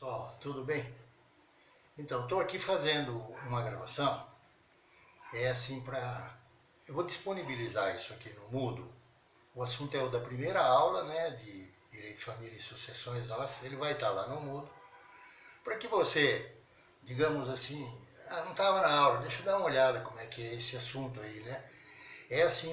Pessoal, tudo bem? Então, estou aqui fazendo uma gravação, eu vou disponibilizar isso aqui no Moodle. O assunto é o da primeira aula, né, de Direito, Família e Sucessões nossa, ele vai estar lá no Moodle, para que você, digamos assim, não estava na aula, deixa eu dar uma olhada como é que é esse assunto aí, né?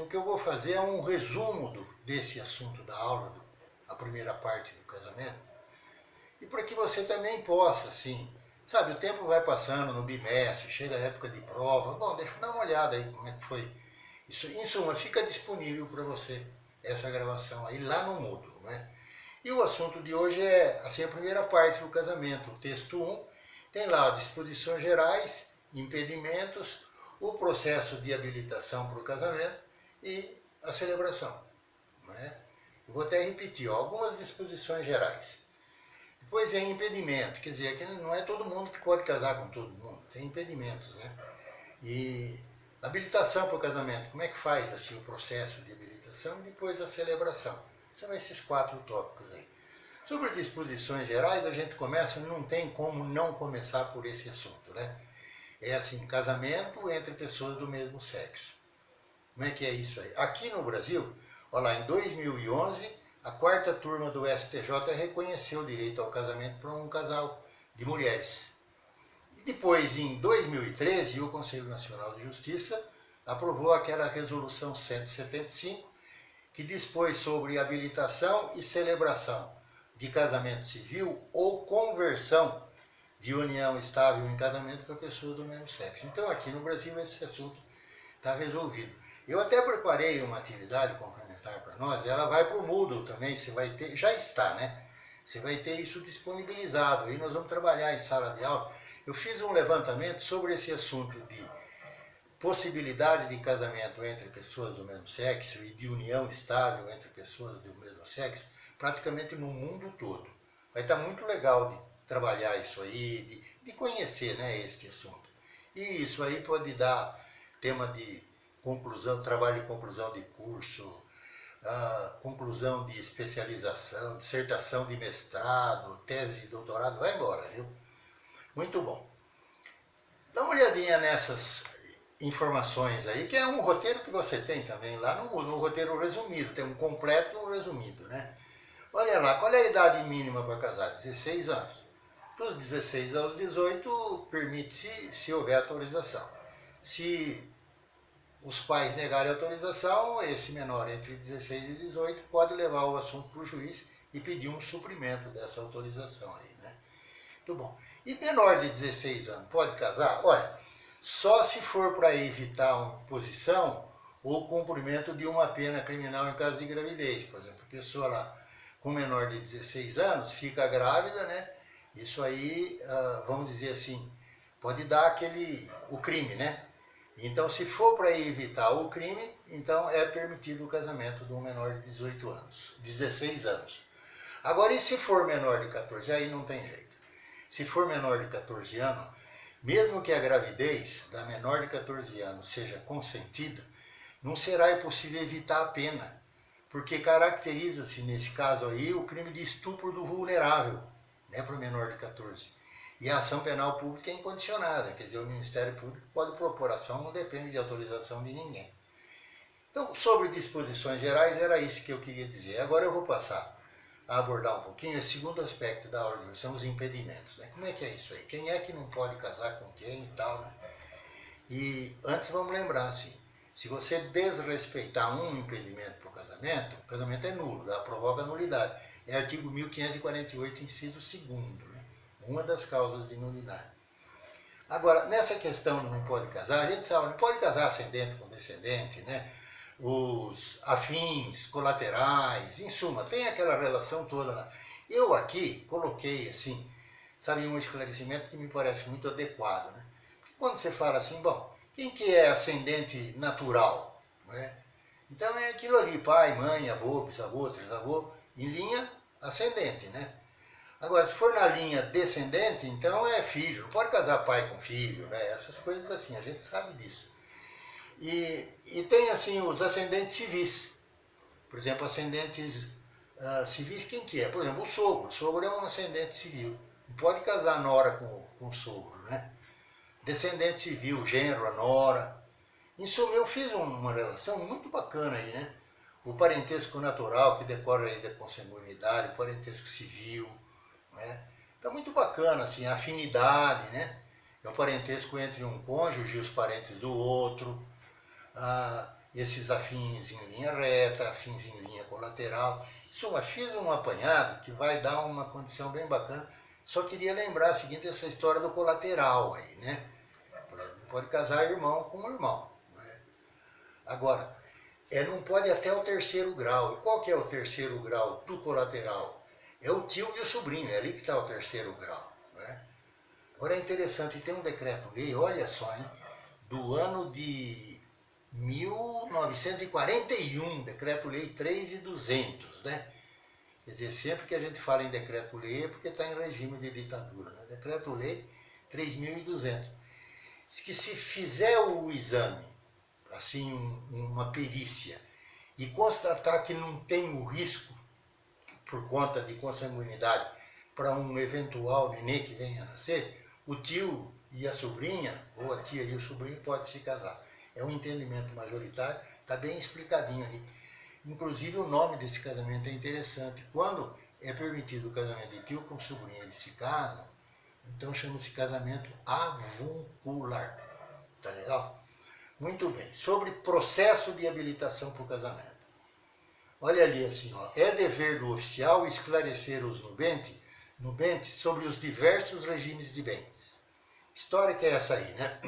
O que eu vou fazer é um resumo desse assunto da aula, a primeira parte do casamento, e para que você também possa, assim, sabe, o tempo vai passando no bimestre, chega a época de prova, bom, deixa eu dar uma olhada aí como é que foi. Isso, em suma, fica disponível para você essa gravação aí lá no Moodle, né? E o assunto de hoje é, assim, a primeira parte do casamento, o texto 1, tem lá disposições gerais, impedimentos, o processo de habilitação para o casamento e a celebração, não é? Eu vou até repetir, ó, algumas disposições gerais. Depois vem impedimento, quer dizer, que não é todo mundo que pode casar com todo mundo, tem impedimentos, né? E habilitação para o casamento, como é que faz assim, o processo de habilitação e depois a celebração. São esses 4 tópicos aí. Sobre disposições gerais, a gente começa, não tem como não começar por esse assunto, né? É assim, casamento entre pessoas do mesmo sexo. Como é que é isso aí? Aqui no Brasil, olha lá, em 2011, a 4ª turma do STJ reconheceu o direito ao casamento para um casal de mulheres. E depois, em 2013, o Conselho Nacional de Justiça aprovou aquela resolução 175, que dispôs sobre habilitação e celebração de casamento civil ou conversão de união estável em casamento para pessoas do mesmo sexo. Então, aqui no Brasil, esse assunto está resolvido. Eu até preparei uma atividade complementar para nós, ela vai para o Moodle também, você vai ter, já está, né? Você vai ter isso disponibilizado, aí nós vamos trabalhar em sala de aula. Eu fiz um levantamento sobre esse assunto de possibilidade de casamento entre pessoas do mesmo sexo e de união estável entre pessoas do mesmo sexo, praticamente no mundo todo. Vai estar muito legal de trabalhar isso aí, de conhecer, né, este assunto. E isso aí pode dar tema de conclusão, trabalho de conclusão de curso, conclusão de especialização, dissertação de mestrado, tese de doutorado, vai embora, viu? Muito bom. Dá uma olhadinha nessas informações aí, que é um roteiro que você tem também lá no roteiro resumido, tem um completo e um resumido, né? Olha lá, qual é a idade mínima para casar? 16 anos. Dos 16 aos 18, permite-se se houver autorização. Se os pais negarem autorização, esse menor entre 16 e 18 pode levar o assunto para o juiz e pedir um suprimento dessa autorização aí, né? Muito bom. E menor de 16 anos pode casar? Olha, só se for para evitar uma imposição ou cumprimento de uma pena criminal em caso de gravidez. Por exemplo, a pessoa lá com menor de 16 anos fica grávida, né? Isso aí, vamos dizer assim, pode dar o crime, né? Então, se for para evitar o crime, então é permitido o casamento de um menor de 18 anos, 16 anos. Agora, e se for menor de 14? Aí não tem jeito. Se for menor de 14 anos, mesmo que a gravidez da menor de 14 anos seja consentida, não será possível evitar a pena, porque caracteriza-se, nesse caso aí, o crime de estupro do vulnerável, né, para o menor de 14. E a ação penal pública é incondicionada, quer dizer, o Ministério Público pode propor ação, não depende de autorização de ninguém. Então, sobre disposições gerais, era isso que eu queria dizer. Agora eu vou passar a abordar um pouquinho esse segundo aspecto da aula de hoje, são os impedimentos, né? Como é que é isso aí? Quem é que não pode casar com quem e tal, né? E antes vamos lembrar, assim, se você desrespeitar um impedimento para o casamento é nulo, provoca nulidade. É artigo 1548, inciso 2º, né? Uma das causas de nulidade. Agora, nessa questão não pode casar, a gente sabe, não pode casar ascendente com descendente, né? Os afins, colaterais, em suma, tem aquela relação toda lá. Eu aqui coloquei, assim, sabe, um esclarecimento que me parece muito adequado, né? Porque quando você fala assim, bom, quem que é ascendente natural, não é? Então é aquilo ali, pai, mãe, avô, bisavô, trisavô, em linha ascendente, né? Agora, se for na linha descendente, então é filho, não pode casar pai com filho, né? Essas coisas assim, a gente sabe disso. E tem, assim, os ascendentes civis. Por exemplo, ascendentes civis, quem que é? Por exemplo, o sogro. O sogro é um ascendente civil. Não pode casar a nora com o sogro, né? Descendente civil, genro, a nora. Em suma, eu fiz uma relação muito bacana aí, né? O parentesco natural, que decorre aí da consanguinidade, o parentesco civil, né? Então, muito bacana, assim, a afinidade, né? É o parentesco entre um cônjuge e os parentes do outro, esses afins em linha reta, afins em linha colateral. Em suma, fiz um apanhado que vai dar uma condição bem bacana. Só queria lembrar a seguinte, essa história do colateral aí, né? Não pode casar irmão com irmão, né? Agora, não pode até o terceiro grau. E qual que é o terceiro grau do colateral? É o tio e o sobrinho, é ali que está o terceiro grau, né? Agora é interessante, tem um decreto-lei, olha só, hein, do ano de 1941, decreto-lei 3.200, né? Quer dizer, sempre que a gente fala em decreto-lei é porque está em regime de ditadura, né? Decreto-lei 3.200. Diz que se fizer o exame, assim, uma perícia, e constatar que não tem o risco, por conta de consanguinidade, para um eventual nenê que venha a nascer, o tio e a sobrinha, ou a tia e o sobrinho, podem se casar. É um entendimento majoritário, está bem explicadinho ali. Inclusive o nome desse casamento é interessante. Quando é permitido o casamento de tio com sobrinha, eles se casam, então chama-se casamento avuncular. Tá legal? Muito bem. Sobre processo de habilitação para o casamento. Olha ali assim, ó. É dever do oficial esclarecer os nubentes sobre os diversos regimes de bens. História que é essa aí, né?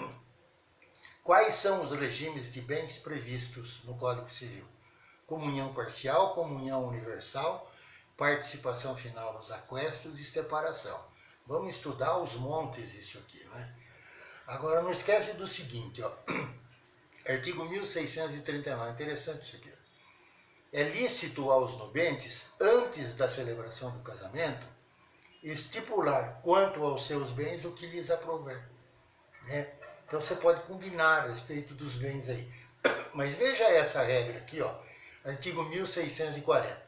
Quais são os regimes de bens previstos no Código Civil? Comunhão parcial, comunhão universal, participação final nos aquestos e separação. Vamos estudar os montes isso aqui, né? Agora, não esquece do seguinte, ó. Artigo 1639, interessante isso aqui. É lícito aos nubentes, antes da celebração do casamento, estipular quanto aos seus bens o que lhes aprouver, né? Então você pode combinar a respeito dos bens aí. Mas veja essa regra aqui, ó. Artigo 1640.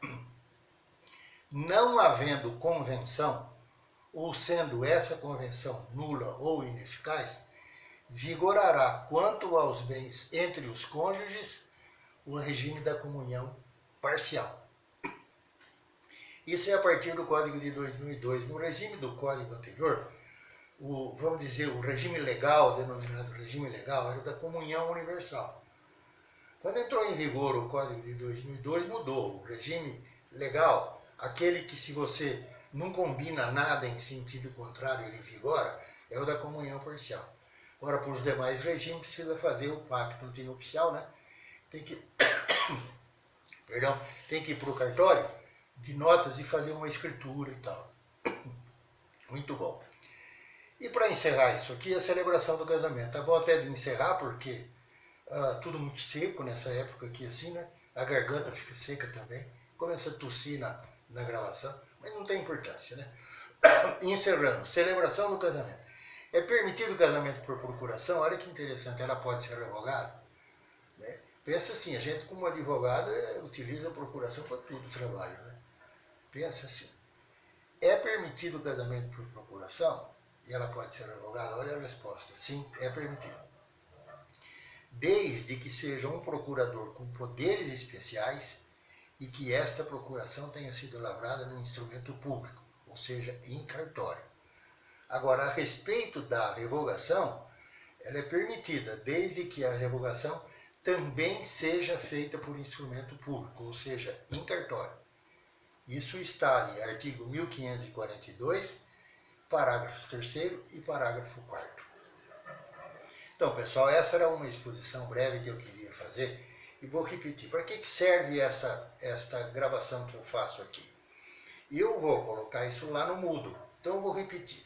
Não havendo convenção, ou sendo essa convenção nula ou ineficaz, vigorará quanto aos bens entre os cônjuges o regime da comunhão parcial. Isso é a partir do Código de 2002. No regime do Código anterior, vamos dizer, o regime legal, denominado regime legal, era o da comunhão universal. Quando entrou em vigor o Código de 2002, mudou. O regime legal, aquele que se você não combina nada em sentido contrário, ele vigora, é o da comunhão parcial. Agora, para os demais regimes, precisa fazer o pacto antinupcial, né? Tem que ir para o cartório de notas e fazer uma escritura e tal. Muito bom. E para encerrar isso aqui, a celebração do casamento. Tá bom até de encerrar, porque tudo muito seco nessa época aqui, assim, né? A garganta fica seca também. Começa a tossir na gravação, mas não tem importância, né? Encerrando, celebração do casamento. É permitido o casamento por procuração? Olha que interessante, ela pode ser revogada, né? Pensa assim, a gente como advogada utiliza a procuração para tudo o trabalho, né? Pensa assim, é permitido o casamento por procuração? E ela pode ser revogada? Olha a resposta, sim, é permitido. Desde que seja um procurador com poderes especiais e que esta procuração tenha sido lavrada num instrumento público, ou seja, em cartório. Agora, a respeito da revogação, ela é permitida, desde que a revogação também seja feita por instrumento público, ou seja, em cartório. Isso está ali, artigo 1542, parágrafo 3º e parágrafo 4º. Então, pessoal, essa era uma exposição breve que eu queria fazer e vou repetir. Para que serve esta gravação que eu faço aqui? Eu vou colocar isso lá no mudo, então eu vou repetir.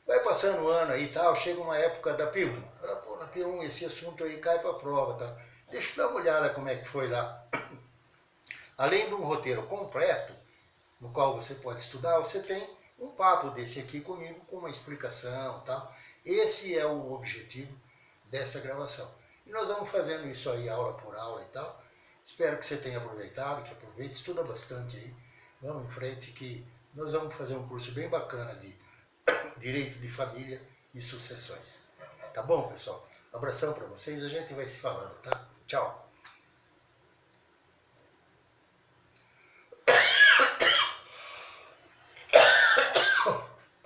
Vai passando o ano aí e tal, chega uma época da P1. Fala, pô, na P1 esse assunto aí cai para a prova, tá? Deixa eu dar uma olhada como é que foi lá. Além de um roteiro completo, no qual você pode estudar, você tem um papo desse aqui comigo, com uma explicação e tal. Esse é o objetivo dessa gravação. E nós vamos fazendo isso aí, aula por aula e tal. Espero que você tenha aproveitado, que aproveite, estuda bastante aí. Vamos em frente que nós vamos fazer um curso bem bacana de direito de família e sucessões. Tá bom, pessoal? Um abração para vocês, a gente vai se falando, tá? Tchau!